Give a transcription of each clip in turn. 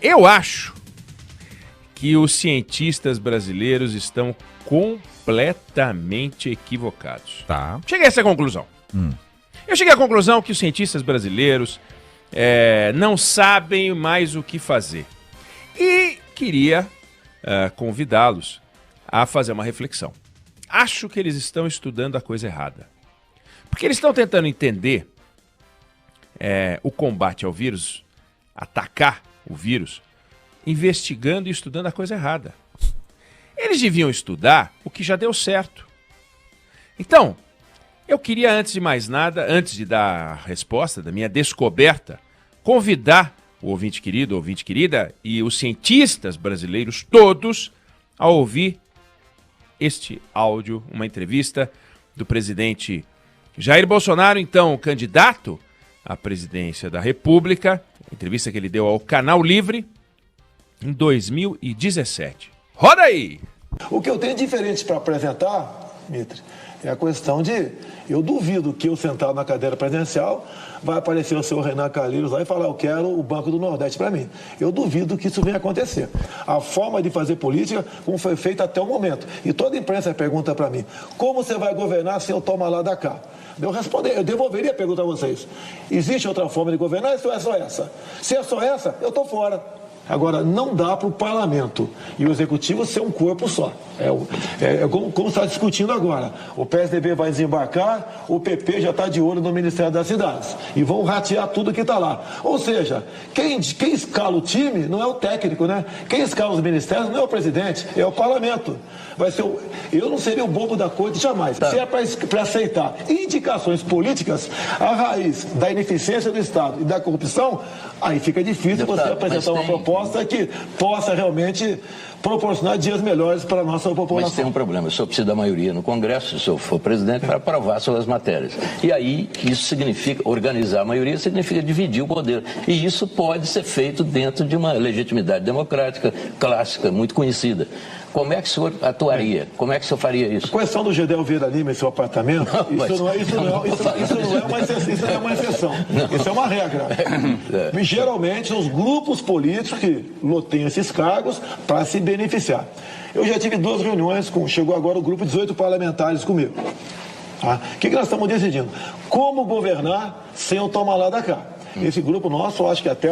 Eu acho que os cientistas brasileiros estão completamente equivocados. Tá. Cheguei a essa conclusão. Eu cheguei à conclusão que os cientistas brasileiros não sabem mais o que fazer. E queria convidá-los a fazer uma reflexão. Acho que eles estão estudando a coisa errada. Porque eles estão tentando entender o combate ao vírus, atacar o vírus, investigando e estudando a coisa errada. Eles deviam estudar o que já deu certo. Então, eu queria, antes de mais nada, antes de dar a resposta da minha descoberta, convidar o ouvinte querido, ouvinte querida e os cientistas brasileiros todos a ouvir este áudio, uma entrevista do presidente Jair Bolsonaro, então candidato à presidência da República, entrevista que ele deu ao Canal Livre em 2017. Roda aí! O que eu tenho diferente para apresentar, Mitre, é a questão de... Eu duvido que eu sentado na cadeira presidencial vai aparecer o senhor Renan Calheiros lá e falar: eu quero o Banco do Nordeste para mim. Eu duvido que isso venha acontecer. A forma de fazer política, como foi feita até o momento. E toda a imprensa pergunta para mim: como você vai governar se eu tomar lá da cá? Eu devolveria a pergunta a vocês. Existe outra forma de governar ou é só essa? Se é só essa, eu estou fora. Agora, não dá para o parlamento e o executivo ser um corpo só. Como está discutindo agora. O PSDB vai desembarcar, o PP já está de olho no Ministério das Cidades. E vão ratear tudo que está lá. Ou seja, quem escala o time não é o técnico, né? Quem escala os ministérios não é o presidente, é o parlamento. Eu não seria o bobo da corte jamais. Tá. Se é para aceitar indicações políticas, a raiz da ineficiência do Estado e da corrupção, aí fica difícil você apresentar uma proposta que possa realmente proporcionar dias melhores para a nossa população. Mas tem um problema, o senhor precisa da maioria no Congresso, se eu for presidente, para aprovar suas matérias. E aí, isso significa, organizar a maioria significa dividir o poder. E isso pode ser feito dentro de uma legitimidade democrática clássica, muito conhecida. Como é que o senhor atuaria? Como é que o senhor faria isso? A questão do Gedel Vieira Lima em seu apartamento, isso não é uma exceção. Não. Isso é uma regra. Geralmente, são os grupos políticos que têm esses cargos para se beneficiar. Eu já tive 2 reuniões, chegou agora o grupo de 18 parlamentares comigo. Tá? O que nós estamos decidindo? Como governar sem o tomar lá da cá? Esse grupo nosso, eu acho que até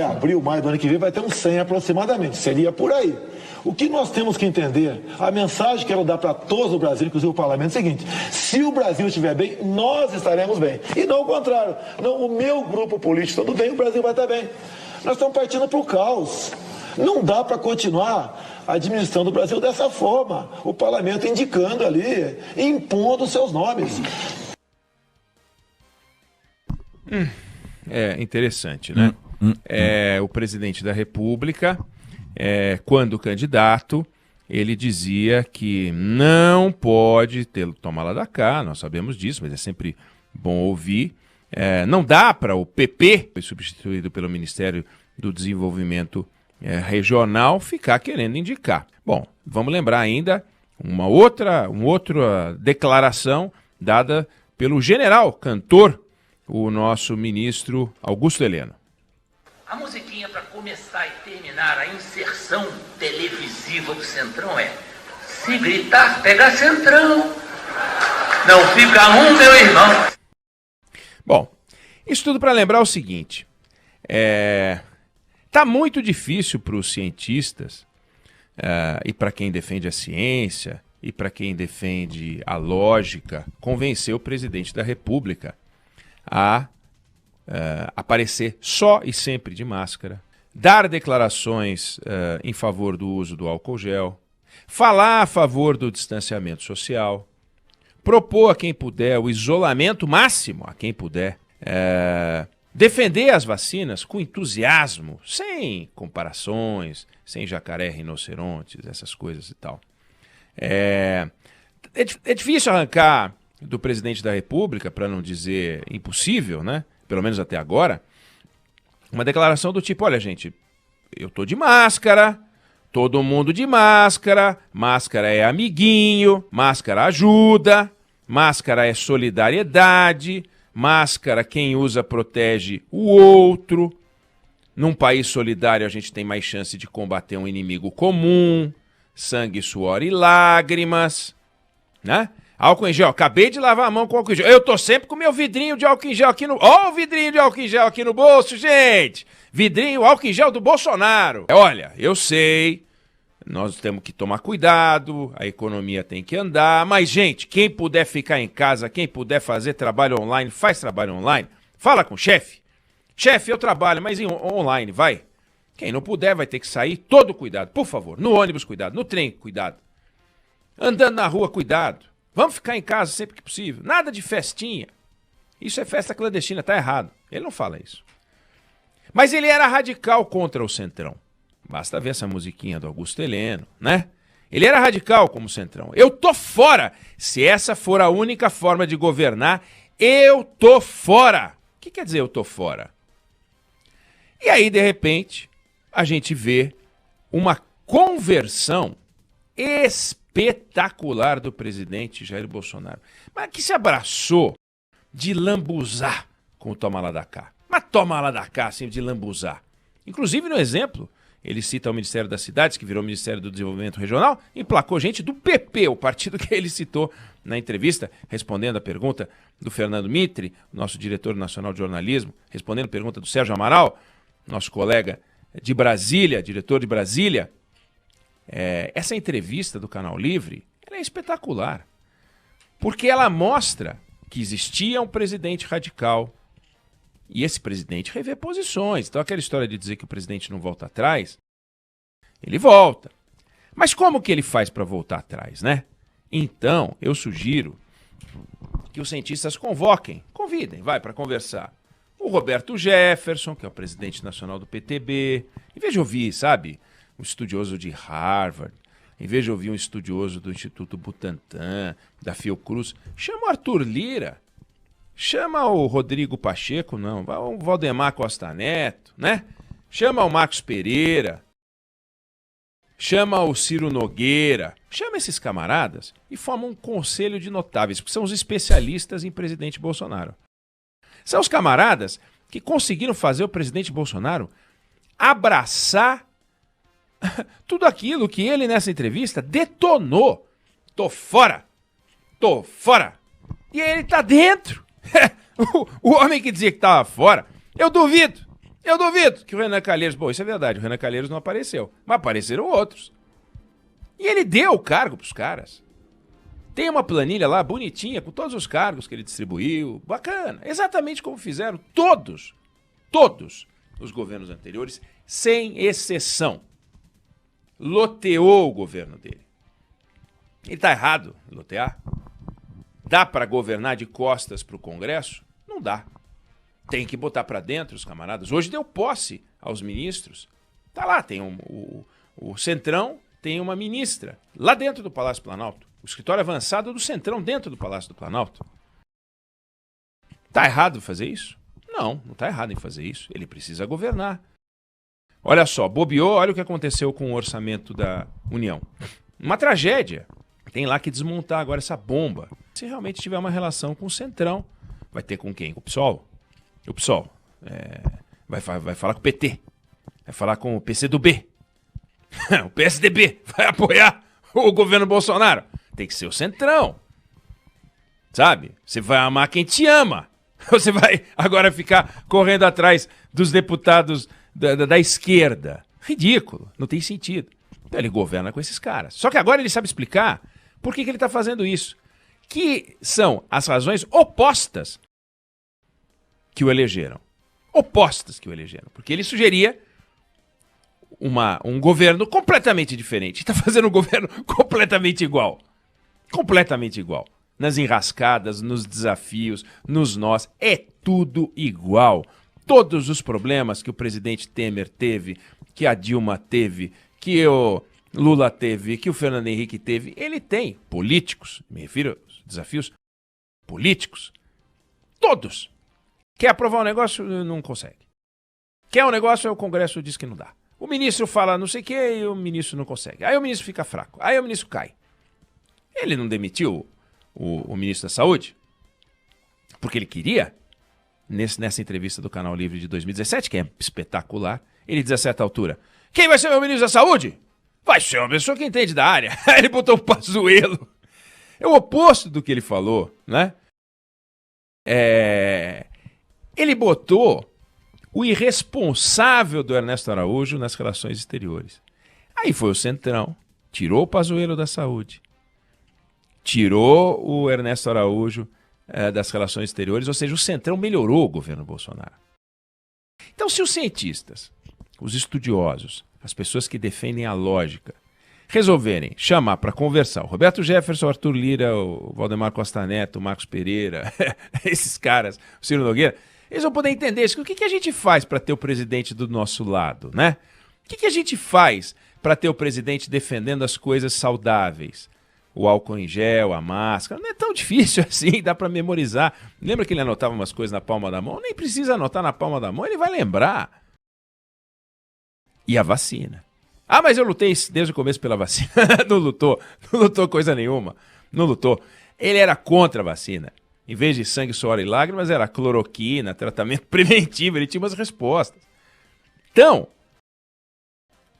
abril, maio do ano que vem, vai ter uns 100 aproximadamente. Seria por aí. O que nós temos que entender, a mensagem que eu quero dar para todos no Brasil, inclusive o parlamento, é o seguinte: se o Brasil estiver bem, nós estaremos bem. E não o contrário. Não, o meu grupo político estando bem, o Brasil vai estar bem. Nós estamos partindo para o caos. Não dá para continuar administrando o Brasil dessa forma. O parlamento indicando ali, impondo seus nomes. É interessante, né? O presidente da República, quando candidato, ele dizia que não pode tomar lá da cá, nós sabemos disso, mas é sempre bom ouvir. Não dá para o PP, foi substituído pelo Ministério do Desenvolvimento Regional, ficar querendo indicar. Bom, vamos lembrar ainda uma outra declaração dada pelo general cantor, o nosso ministro Augusto Heleno. A musiquinha para começar e terminar a inserção televisiva do Centrão é: se gritar, pega Centrão, não fica um, meu irmão. Bom, isso tudo para lembrar o seguinte: tá muito difícil para os cientistas e para quem defende a ciência e para quem defende a lógica convencer o presidente da República a aparecer só e sempre de máscara, dar declarações em favor do uso do álcool gel, falar a favor do distanciamento social, propor a quem puder o isolamento máximo a quem puder, defender as vacinas com entusiasmo, sem comparações, sem jacaré, rinocerontes, essas coisas e tal. É difícil arrancar do presidente da República, para não dizer impossível, né? Pelo menos até agora, uma declaração do tipo: olha, gente, eu tô de máscara, todo mundo de máscara, máscara é amiguinho, máscara ajuda, máscara é solidariedade, máscara quem usa protege o outro. Num país solidário, a gente tem mais chance de combater um inimigo comum, sangue, suor e lágrimas, né? Álcool em gel. Acabei de lavar a mão com álcool em gel. Eu tô sempre com meu vidrinho de álcool em gel aqui no... Ó o vidrinho de álcool em gel aqui no bolso, gente! Vidrinho, álcool em gel do Bolsonaro. Olha, eu sei, nós temos que tomar cuidado, a economia tem que andar, mas, gente, quem puder ficar em casa, quem puder fazer trabalho online, faz trabalho online. Fala com o chefe. Chefe, eu trabalho, mas online, vai. Quem não puder vai ter que sair, todo cuidado, por favor. No ônibus, cuidado. No trem, cuidado. Andando na rua, cuidado. Vamos ficar em casa sempre que possível. Nada de festinha. Isso é festa clandestina, tá errado. Ele não fala isso. Mas ele era radical contra o Centrão. Basta ver essa musiquinha do Augusto Heleno, né? Ele era radical como o Centrão. Eu tô fora. Se essa for a única forma de governar, eu tô fora. O que quer dizer eu tô fora? E aí, de repente, a gente vê uma conversão espetacular do presidente Jair Bolsonaro, mas que se abraçou de lambuzar com o toma lá da cá. Mas toma lá da cá, assim, de lambuzar. Inclusive, no exemplo, ele cita o Ministério das Cidades, que virou Ministério do Desenvolvimento Regional, emplacou gente do PP, o partido que ele citou na entrevista, respondendo a pergunta do Fernando Mitre, nosso diretor nacional de jornalismo, respondendo a pergunta do Sérgio Amaral, nosso colega de Brasília, diretor de Brasília. Essa entrevista do Canal Livre, ela é espetacular, porque ela mostra que existia um presidente radical e esse presidente revê posições. Então aquela história de dizer que o presidente não volta atrás, ele volta. Mas como que ele faz para voltar atrás, né? Então eu sugiro que os cientistas convidem, vai para conversar. O Roberto Jefferson, que é o presidente nacional do PTB, em vez de ouvir, sabe, um estudioso de Harvard, em vez de ouvir um estudioso do Instituto Butantan, da Fiocruz, chama o Arthur Lira, chama o Rodrigo Pacheco, não, o Valdemar Costa Neto, né? Chama o Marcos Pereira, chama o Ciro Nogueira, chama esses camaradas e forma um conselho de notáveis, porque são os especialistas em presidente Bolsonaro. São os camaradas que conseguiram fazer o presidente Bolsonaro abraçar tudo aquilo que ele, nessa entrevista, detonou. Tô fora! Tô fora! E ele tá dentro! O homem que dizia que tava fora, eu duvido que o Renan Calheiros... Bom, isso é verdade, o Renan Calheiros não apareceu, mas apareceram outros. E ele deu o cargo pros caras. Tem uma planilha lá bonitinha com todos os cargos que ele distribuiu, bacana, exatamente como fizeram todos os governos anteriores, sem exceção. Loteou o governo dele. Ele tá errado em lotear? Dá para governar de costas para o Congresso? Não dá. Tem que botar para dentro os camaradas. Hoje deu posse aos ministros. Tá lá, tem o Centrão tem uma ministra lá dentro do Palácio do Planalto. O escritório avançado do Centrão dentro do Palácio do Planalto. Tá errado fazer isso? Não, não tá errado em fazer isso. Ele precisa governar. Olha só, bobeou, olha o que aconteceu com o orçamento da União. Uma tragédia. Tem lá que desmontar agora essa bomba. Se realmente tiver uma relação com o Centrão, vai ter com quem? Com o PSOL? O PSOL vai falar com o PT. Vai falar com o PCdoB. O PSDB vai apoiar o governo Bolsonaro. Tem que ser o Centrão. Sabe? Você vai amar quem te ama. Você vai agora ficar correndo atrás dos deputados da esquerda. Ridículo. Não tem sentido. Então ele governa com esses caras. Só que agora ele sabe explicar por que ele está fazendo isso. Que são as razões opostas que o elegeram. Opostas que o elegeram. Porque ele sugeria um governo completamente diferente. Está fazendo um governo completamente igual. Completamente igual. Nas enrascadas, nos desafios, nos nós. É tudo igual. Todos os problemas que o presidente Temer teve, que a Dilma teve, que o Lula teve, que o Fernando Henrique teve, ele tem. Políticos, me refiro aos desafios políticos. Todos. Quer aprovar um negócio, não consegue. Quer um negócio, o Congresso diz que não dá. O ministro fala não sei o que e o ministro não consegue. Aí o ministro fica fraco. Aí o ministro cai. Ele não demitiu o ministro da Saúde? Porque ele queria? nessa entrevista do Canal Livre de 2017, que é espetacular, ele diz a certa altura: quem vai ser meu ministro da Saúde? Vai ser uma pessoa que entende da área. Aí ele botou o Pazuello. É o oposto do que ele falou, né? Ele botou o irresponsável do Ernesto Araújo nas relações exteriores. Aí foi o Centrão, tirou o Pazuello da saúde, tirou o Ernesto Araújo das relações exteriores, ou seja, o Centrão melhorou o governo Bolsonaro. Então, se os cientistas, os estudiosos, as pessoas que defendem a lógica, resolverem chamar para conversar o Roberto Jefferson, o Arthur Lira, o Valdemar Costa Neto, o Marcos Pereira, esses caras, o Ciro Nogueira, eles vão poder entender isso. O que a gente faz para ter o presidente do nosso lado, né? O que a gente faz para ter o presidente defendendo as coisas saudáveis? O álcool em gel, a máscara, não é tão difícil assim, dá para memorizar. Lembra que ele anotava umas coisas na palma da mão? Nem precisa anotar na palma da mão, ele vai lembrar. E a vacina. Ah, mas eu lutei desde o começo pela vacina. Não lutou coisa nenhuma. Não lutou. Ele era contra a vacina. Em vez de sangue, suor e lágrimas, era cloroquina, tratamento preventivo, ele tinha umas respostas. Então,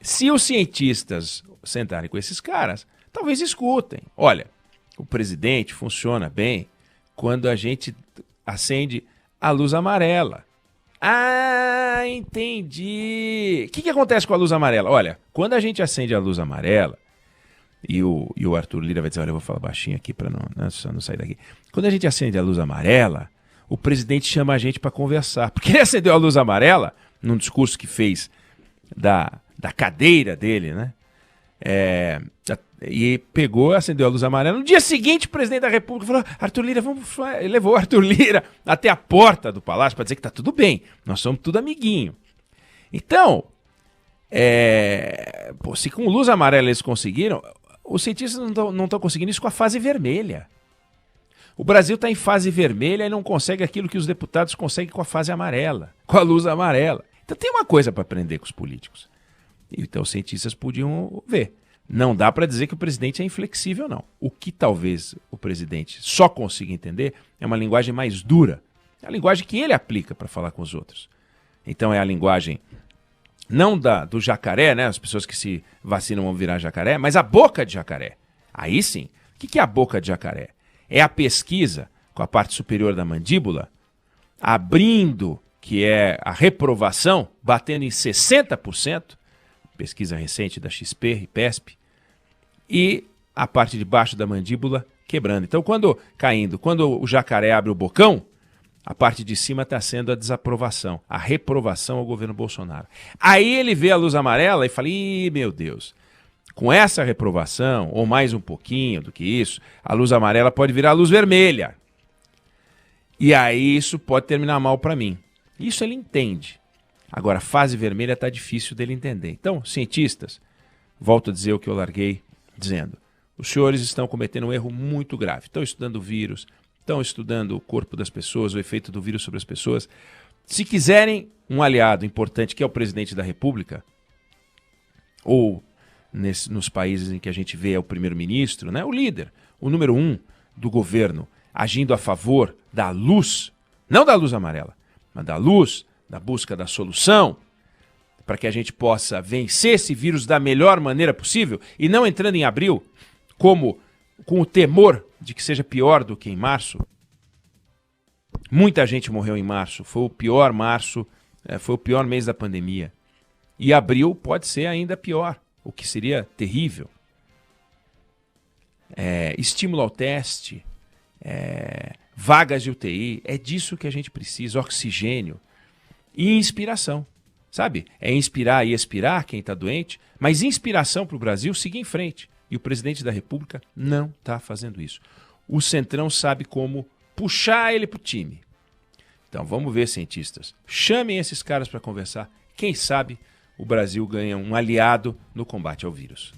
se os cientistas sentarem com esses caras, talvez escutem. Olha, o presidente funciona bem quando a gente acende a luz amarela. Ah, entendi. O que acontece com a luz amarela? Olha, quando a gente acende a luz amarela, e o Arthur Lira vai dizer, olha, eu vou falar baixinho aqui para não sair daqui. Quando a gente acende a luz amarela, o presidente chama a gente para conversar. Porque ele acendeu a luz amarela num discurso que fez da cadeira dele, né? E pegou, acendeu a luz amarela. No dia seguinte, o presidente da República falou: Arthur Lira, ele levou o Arthur Lira até a porta do palácio para dizer que tá tudo bem, nós somos tudo amiguinho. Então, se com luz amarela eles conseguiram, os cientistas não estão conseguindo isso com a fase vermelha. O Brasil está em fase vermelha e não consegue aquilo que os deputados conseguem com a fase amarela, com a luz amarela. Então tem uma coisa para aprender com os políticos. Então os cientistas podiam ver. Não dá para dizer que o presidente é inflexível, não. O que talvez o presidente só consiga entender é uma linguagem mais dura. É a linguagem que ele aplica para falar com os outros. Então é a linguagem não do jacaré, né? As pessoas que se vacinam vão virar jacaré, mas a boca de jacaré. Aí sim. O que é a boca de jacaré? É a pesquisa com a parte superior da mandíbula, abrindo, que é a reprovação, batendo em 60%, pesquisa recente da XP e PESP, e a parte de baixo da mandíbula quebrando. Então, quando o jacaré abre o bocão, a parte de cima está sendo a desaprovação, a reprovação ao governo Bolsonaro. Aí ele vê a luz amarela e fala, ih, meu Deus, com essa reprovação, ou mais um pouquinho do que isso, a luz amarela pode virar a luz vermelha. E aí isso pode terminar mal para mim. Isso ele entende. Agora, a fase vermelha está difícil dele entender. Então, cientistas, volto a dizer o que eu larguei dizendo. Os senhores estão cometendo um erro muito grave. Estão estudando o vírus, estão estudando o corpo das pessoas, o efeito do vírus sobre as pessoas. Se quiserem um aliado importante, que é o presidente da República, ou nos países em que a gente vê é o primeiro-ministro, né, o líder, o número 1 do governo, agindo a favor da luz, não da luz amarela, mas da luz, da busca da solução, para que a gente possa vencer esse vírus da melhor maneira possível e não entrando em abril com o temor de que seja pior do que em março. Muita gente morreu em março, foi o pior março, foi o pior mês da pandemia. E abril pode ser ainda pior, o que seria terrível. Estímulo ao teste, vagas de UTI, é disso que a gente precisa, oxigênio. E inspiração, sabe? É inspirar e expirar quem está doente, mas inspiração para o Brasil seguir em frente. E o presidente da República não está fazendo isso. O Centrão sabe como puxar ele para o time. Então vamos ver, cientistas. Chamem esses caras para conversar. Quem sabe o Brasil ganha um aliado no combate ao vírus.